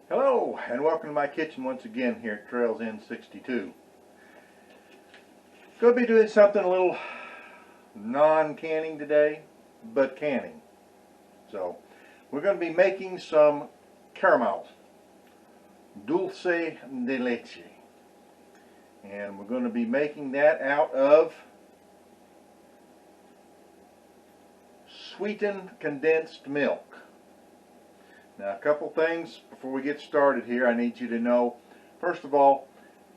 Hello and welcome to my kitchen once again here at Trails N62. Going to be doing something a little non-canning today, but canning. So we're going to be making some caramel, Dulce de Leche, and we're going to be making that out of sweetened condensed milk. Now, a couple things before we get started here I need you to know. First of all,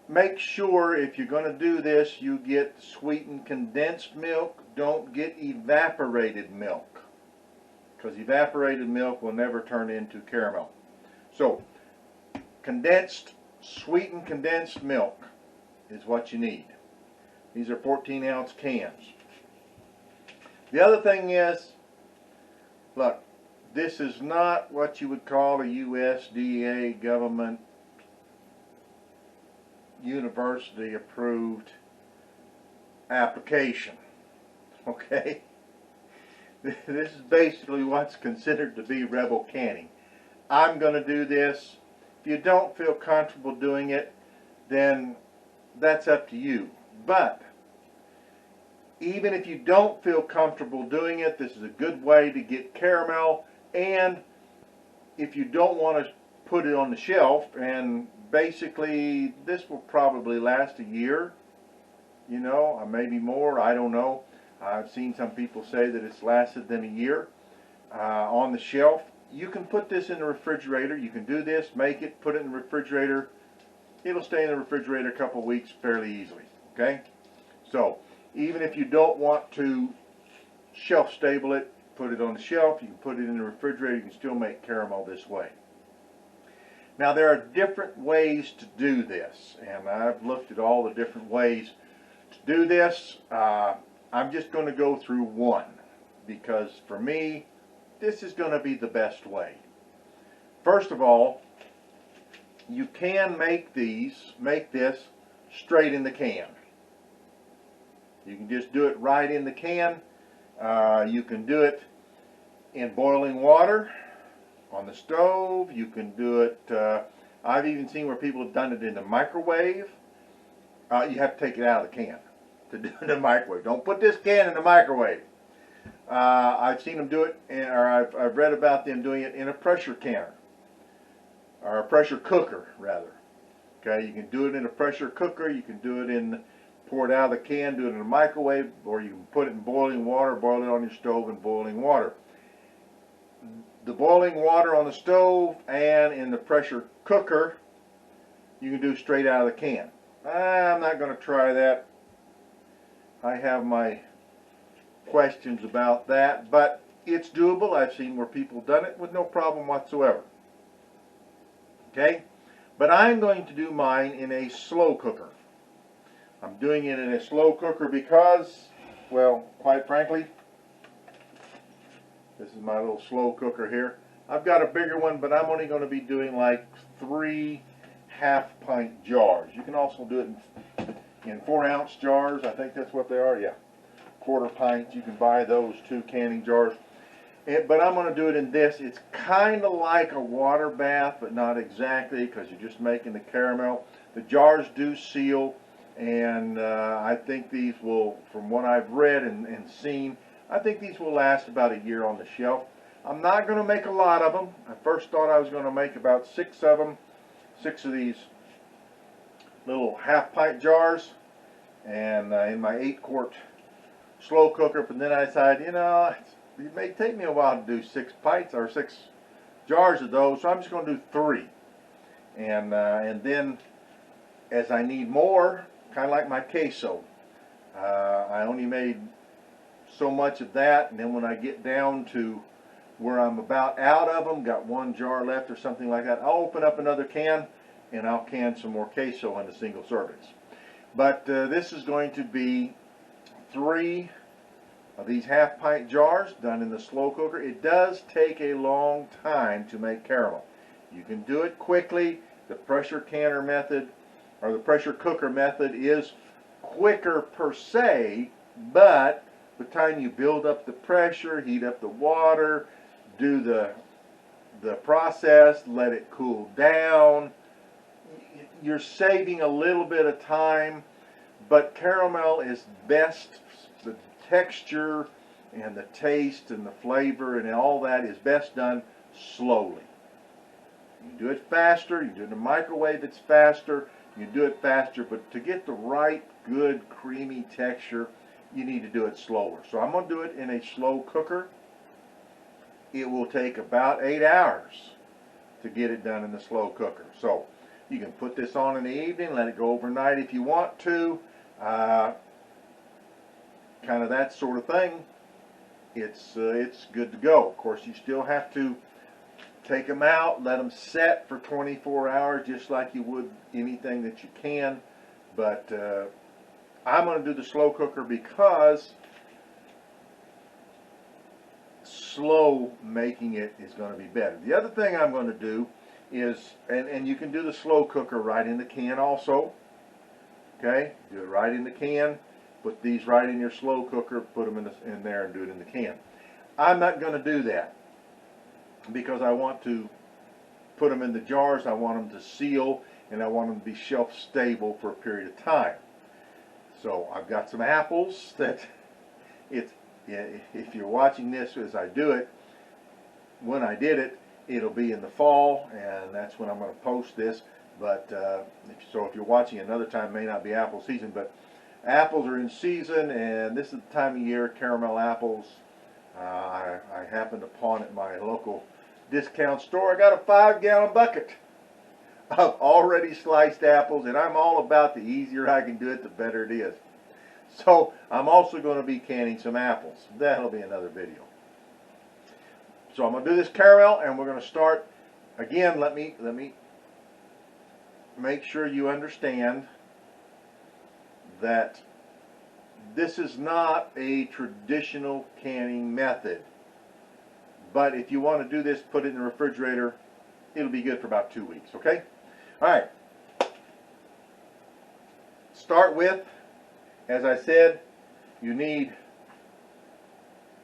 make sure if you're going to do this you get sweetened condensed milk. Don't get evaporated milk, because evaporated milk will never turn into caramel. So sweetened condensed milk is what you need. These are 14-ounce cans. The other thing is, look, this is not what you would call a USDA government university approved application. Okay? This is basically what's considered to be rebel canning. I'm going to do this. If you don't feel comfortable doing it, then that's up to you. But even if you don't feel comfortable doing it, this is a good way to get caramel. And if you don't want to put it on the shelf, and basically this will probably last a year, you know, or maybe more, I don't know. I've seen some people say that it's lasted them a year on the shelf. You can put this in the refrigerator. You can do this, make it, put it in the refrigerator. It'll stay in the refrigerator a couple weeks fairly easily, okay? So even if you don't want to shelf stable it, put it on the shelf, you can put it in the refrigerator, you can still make caramel this way. Now there are different ways to do this, and I've looked at all the different ways to do this. I'm just going to go through one, because for me this is going to be the best way. First of all, you can make this straight in the can. You can just do it right in the can. You can do it in boiling water on the stove. You can do it, I've even seen where people have done it in the microwave. You have to take it out of the can to do it in the microwave. Don't put this can in the microwave. I've seen them do it, or I've read about them doing it in a pressure canner, or a pressure cooker rather. Okay, you can do it in a pressure cooker. You can do it in, pour it out of the can, do it in a microwave, or you can put it in boiling water, boil it on your stove in boiling water. The boiling water on the stove and in the pressure cooker you can do straight out of the can. I'm not going to try that. I have my questions about that, but it's doable. I've seen where people have done it with no problem whatsoever. Okay? But I'm going to do mine in a slow cooker. I'm doing it in a slow cooker because, well, quite frankly, this is my little slow cooker here. I've got a bigger one, but I'm only going to be doing like 3 half-pint jars. You can also do it in 4-ounce jars. I think that's what they are. Yeah, quarter pints. You can buy those 2 canning jars. But I'm going to do it in this. It's kind of like a water bath, but not exactly, because you're just making the caramel. The jars do seal, and I think these will, from what I've read and seen, I think these will last about a year on the shelf. I'm not going to make a lot of them. I first thought I was going to make about 6 of them, 6 of these little half-pint jars, and in my 8-quart slow cooker. But then I decided, you know, it may take me a while to do 6 pints or 6 jars of those, so I'm just going to do 3. And then as I need more, kind of like my queso, I only made so much of that, and then when I get down to where I'm about out of them, got 1 jar left or something like that, I'll open up another can and I'll can some more queso into single servings. But this is going to be 3 of these half-pint jars done in the slow cooker. It does take a long time to make caramel. You can do it quickly. The pressure canner method, or the pressure cooker method, is quicker per se, but by the time you build up the pressure, heat up the water, do the the process, let it cool down. You're saving a little bit of time, but caramel is best, the texture and the taste and the flavor and all that is best done slowly. You can do it faster, you can do it in a microwave, it's faster, you can do it faster, but to get the right, good, creamy texture, you need to do it slower. So I'm going to do it in a slow cooker. It will take about 8 hours to get it done in the slow cooker. So you can put this on in the evening, let it go overnight if you want to. Kind of that sort of thing. It's good to go. Of course, you still have to take them out, let them set for 24 hours just like you would anything that you can. But I'm going to do the slow cooker because slow making it is going to be better. The other thing I'm going to do is, and you can do the slow cooker right in the can also. Okay, do it right in the can. Put these right in your slow cooker, put them in there and do it in the can. I'm not going to do that because I want to put them in the jars. I want them to seal and I want them to be shelf stable for a period of time. So I've got some apples that if you're watching this as I do it, when I did it, it'll be in the fall, and that's when I'm going to post this. But so if you're watching another time, it may not be apple season, but apples are in season, and this is the time of year, caramel apples. I happened upon at my local discount store. I got a 5-gallon bucket of already sliced apples, and I'm all about the easier I can do it, the better it is. So I'm also going to be canning some apples. That'll be another video. So I'm going to do this caramel, and we're going to start. Again, let me make sure you understand that this is not a traditional canning method. But if you want to do this, put it in the refrigerator. It'll be good for about 2 weeks, okay? All right. Start with, as I said, you need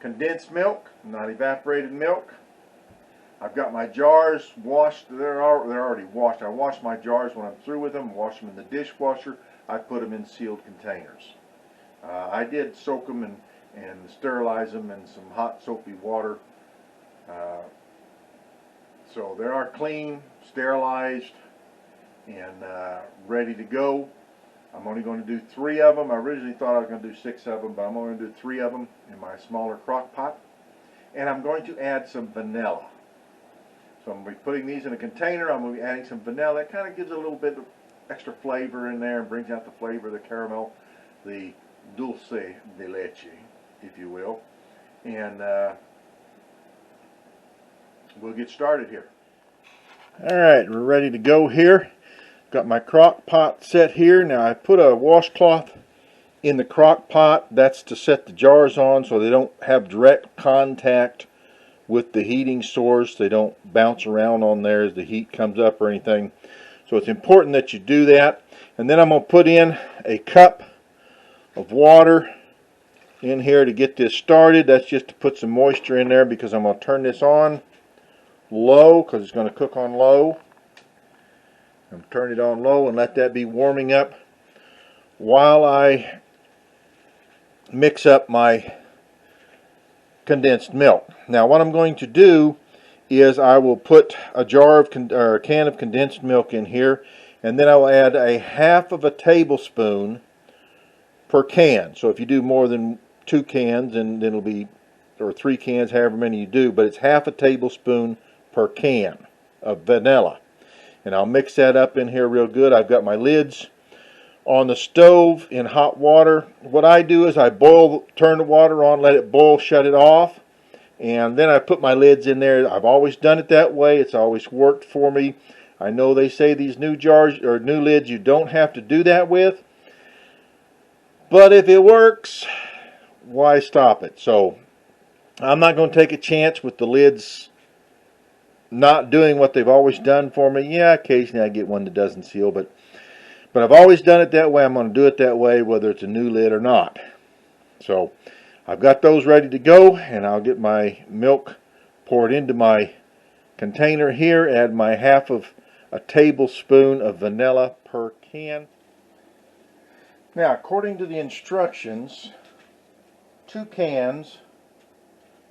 condensed milk, not evaporated milk. I've got my jars washed. They're already washed. I wash my jars when I'm through with them, wash them in the dishwasher. I put them in sealed containers. I did soak them and sterilize them in some hot soapy water. So they are clean, sterilized, and ready to go. I'm only going to do 3 of them. I originally thought I was going to do 6 of them, but I'm only going to do 3 of them in my smaller crock pot. And I'm going to add some vanilla. So I'm going to be putting these in a container. I'm going to be adding some vanilla. It kind of gives a little bit of extra flavor in there and brings out the flavor of the caramel, the Dulce de Leche, if you will. And we'll get started here. All right, we're ready to go here. Got my crock pot set here. Now I put a washcloth in the crock pot. That's to set the jars on so they don't have direct contact with the heating source. They don't bounce around on there as the heat comes up or anything. So it's important that you do that. And then I'm going to put in a cup of water in here to get this started. That's just to put some moisture in there because I'm going to turn this on low because it's going to cook on low. I'm going to turn it on low and let that be warming up while I mix up my condensed milk. Now what I'm going to do is I will put a jar of or a can of condensed milk in here, and then I will add a half of a tablespoon per can. So if you do more than 2 cans, then it'll be, or 3 cans, however many you do, but it's half a tablespoon per can of vanilla. And I'll mix that up in here real good. I've got my lids on the stove in hot water. What I do is I turn the water on, let it boil, shut it off, and then I put my lids in there. I've always done it that way. It's always worked for me. I know they say these new jars or new lids you don't have to do that with, but if it works, why stop it? So I'm not going to take a chance with the lids not doing what they've always done for me. Yeah, occasionally I get one that doesn't seal, but I've always done it that way. I'm going to do it that way whether it's a new lid or not. So I've got those ready to go, and I'll get my milk poured into my container here, add my half of a tablespoon of vanilla per can. Now, according to the instructions, 2 cans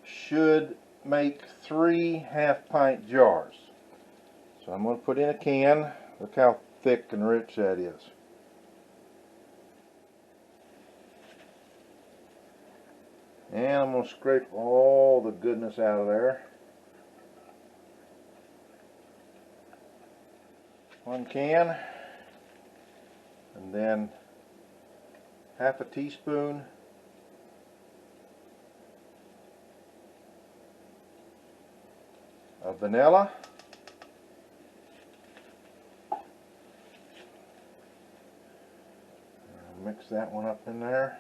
should make 3 half-pint jars. So I'm going to put in a can. Look how thick and rich that is. And I'm going to scrape all the goodness out of there. 1 can. And then half a teaspoon of vanilla. Mix that one up in there.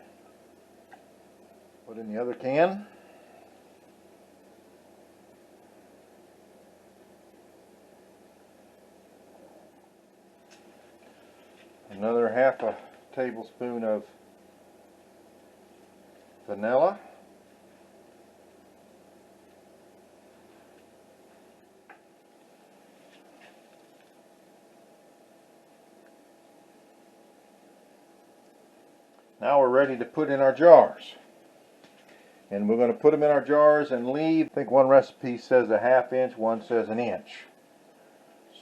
Put in the other can. Another half a tablespoon of vanilla. Now we're ready to put in our jars. And we're going to put them in our jars and leave. I think one recipe says a ½ inch, one says an inch.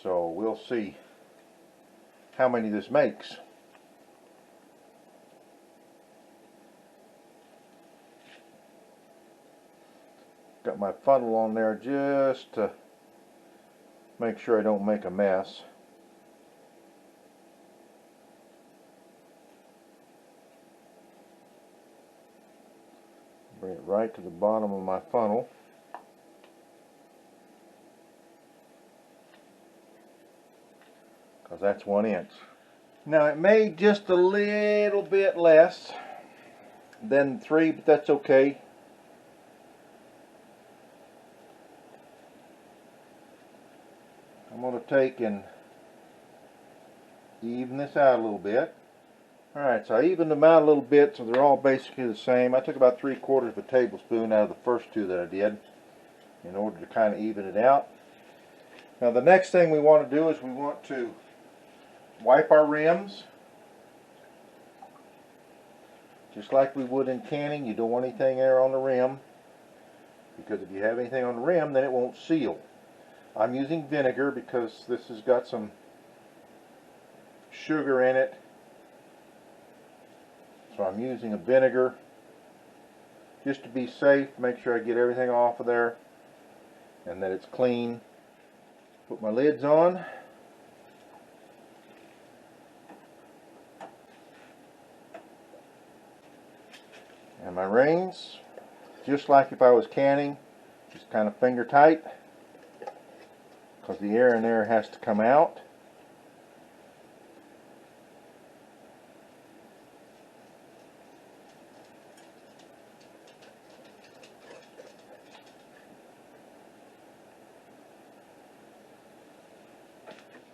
So we'll see how many this makes. Got my funnel on there just to make sure I don't make a mess. Bring it right to the bottom of my funnel. Because that's 1 inch. Now it made just a little bit less than 3, but that's okay. I'm going to take and even this out a little bit. Alright, so I evened them out a little bit so they're all basically the same. I took about 3/4 of a tablespoon out of the first 2 that I did in order to kind of even it out. Now the next thing we want to do is we want to wipe our rims. Just like we would in canning. You don't want anything there on the rim, because if you have anything on the rim then it won't seal. I'm using vinegar because this has got some sugar in it. So I'm using a vinegar just to be safe, make sure I get everything off of there and that it's clean. Put my lids on. And my rings, just like if I was canning, just kind of finger tight, because the air in there has to come out.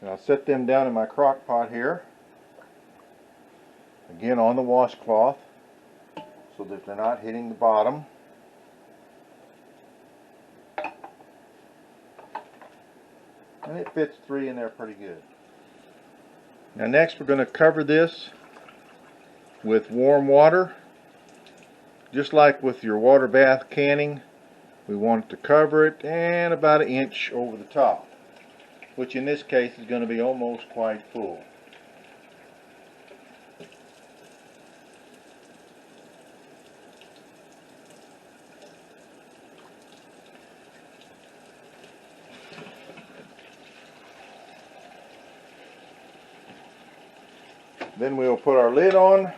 And I'll set them down in my crock pot here, again on the washcloth, so that they're not hitting the bottom. And it fits 3 in there pretty good. Now next we're going to cover this with warm water. Just like with your water bath canning, we want it to cover it and about 1 inch over the top, which in this case is going to be almost quite full. Then we'll put our lid on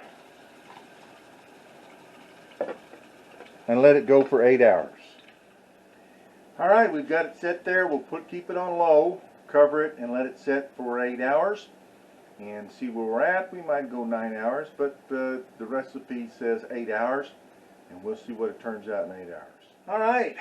and let it go for 8 hours. Alright, we've got it set there. We'll keep it on low, cover it, and let it set for 8 hours and see where we're at. We might go 9 hours, but the recipe says 8 hours, and we'll see what it turns out in 8 hours. Alright,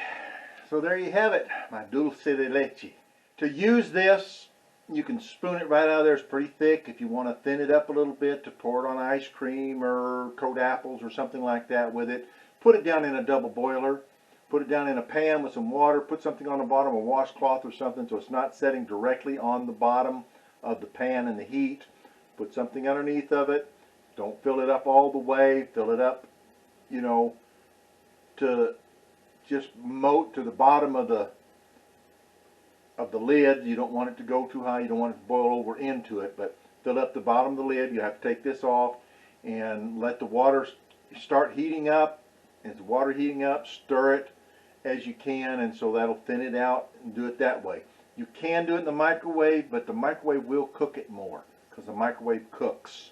so there you have it, my Dulce de Leche. To use this, you can spoon it right out of there. It's pretty thick. If you want to thin it up a little bit to pour it on ice cream or coat apples or something like that with it, put it down in a double boiler Put it down in a pan with some water. Put something on the bottom, a washcloth or something, so it's not setting directly on the bottom of the pan in the heat. Put something underneath of it. Don't fill it up all the way. Fill it up, you know, to just moat to the bottom of the lid. You don't want it to go too high. You don't want it to boil over into it, but fill up the bottom of the lid. You have to take this off and let the water start heating up. As the water heating up, stir it as you can, and so that'll thin it out, and do it that way. You can do it in the microwave, but the microwave will cook it more because the microwave cooks.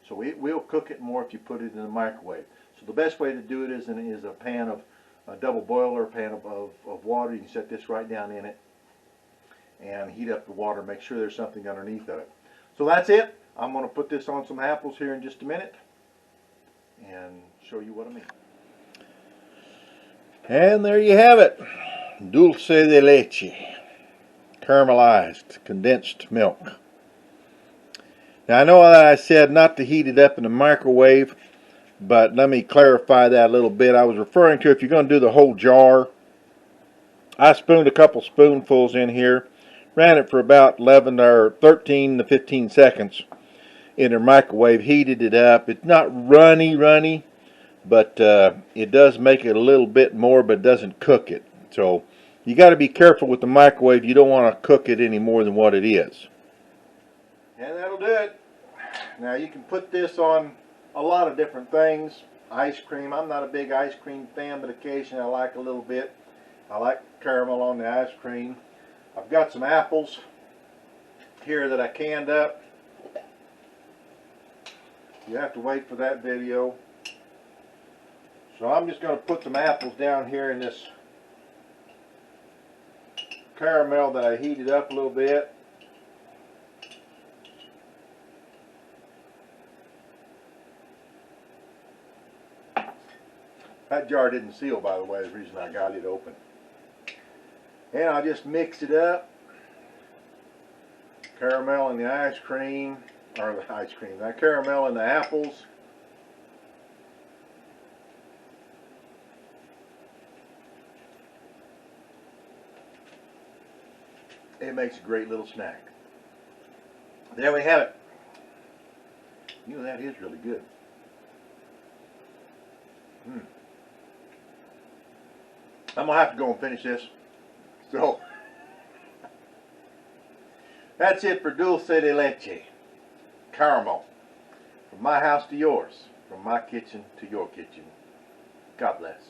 So it will cook it more if you put it in the microwave. So the best way to do it is a pan of a double boiler, a pan of water. You can set this right down in it and heat up the water. Make sure there's something underneath of it. So that's it. I'm going to put this on some apples here in just a minute and show you what I mean. And there you have it. Dulce de Leche. Caramelized condensed milk. Now I know that I said not to heat it up in the microwave, but let me clarify that a little bit. I was referring to if you're going to do the whole jar. I spooned a couple spoonfuls in here, ran it for about 11 or 13 to 15 seconds in the microwave, heated it up. It's not runny, but it does make it a little bit more, but doesn't cook it. So you got to be careful with the microwave. You don't want to cook it any more than what it is. And that'll do it. Now you can put this on a lot of different things. Ice cream. I'm not a big ice cream fan, but occasionally I like a little bit. I like caramel on the ice cream. I've got some apples here that I canned up. You have to wait for that video. So I'm just going to put some apples down here in this caramel that I heated up a little bit. That jar didn't seal, by the way, the reason I got it open. And I'll just mix it up. Caramel and the ice cream, or the ice cream, that caramel and the apples. It makes a great little snack. There we have it. You know, that is really good. I'm going to have to go and finish this. So, that's it for Dulce de Leche. Caramel. From my house to yours. From my kitchen to your kitchen. God bless.